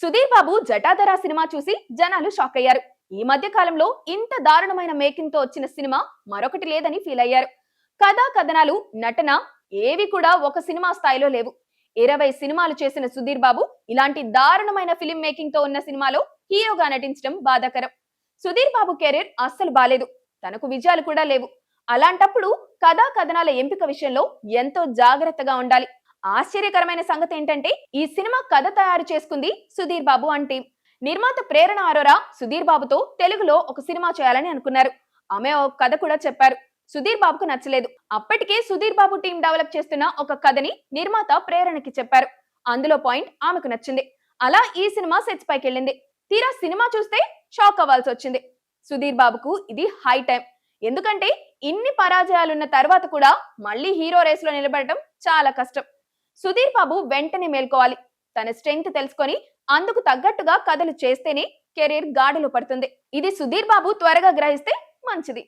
Sudheer Babu Jatadhara cinema చూసి జనాలు shock అయ్యారు. ఈ మధ్య కాలంలో ఇంత దారుణమైన మేకింగ్ తో వచ్చిన సినిమా మరొకటి లేదని ఫీల్ అయ్యారు. కథా కథనాలు, నటన ఏవి కూడా ఒక సినిమా స్థాయిలో లేవు. 20 సినిమాలు చేసిన సుధీర్ బాబు ఇలాంటి దారుణమైన ఫిలిం మేకింగ్ తో ఉన్న సినిమాలో హీరోగా నటించడం బాధాకరం. సుధీర్ బాబు కెరీర్ అస్సలు బాలేదు. తనకు విజయాలు కూడా లేవు. అలాంటప్పుడు కథా కథనాల ఎంపిక విషయంలో ఎంతో జాగ్రత్తగా ఉండాలి. ఆశ్చర్యకరమైన సంగతి ఏంటంటే ఈ సినిమా కథ తయారు చేసుకుంది సుధీర్ బాబు అంటే నిర్మాత ప్రేరణ అరోరా సుధీర్ బాబుతో తెలుగులో ఒక సినిమా చేయాలని అనుకున్నారు. ఆమె ఒక కథ కూడా చెప్పారు. సుధీర్ బాబుకు నచ్చలేదు. అప్పటికే సుధీర్ బాబు టీం డెవలప్ చేస్తున్న ఒక కథని నిర్మాత ప్రేరణకి చెప్పారు. అందులో పాయింట్ ఆమెకు నచ్చింది. అలా ఈ సినిమా సెట్స్ పైకి వెళ్ళింది. తీరా సినిమా చూస్తే షాక్ అవ్వాల్సి వచ్చింది. సుధీర్ బాబుకు ఇది హై టైం. ఎందుకంటే ఇన్ని పరాజయాలున్న తర్వాత కూడా మళ్ళీ హీరో రేస్ లో నిలబడటం చాలా కష్టం. సుధీర్ బాబు వెంటనే మేల్కోవాలి. తన స్ట్రెంగ్త్ తెలుసుకొని అందుకు తగ్గట్టుగా కథలు చేస్తేనే కెరీర్ గాడిలో పడుతుంది. ఇది సుధీర్ బాబు త్వరగా గ్రహిస్తే మంచిది.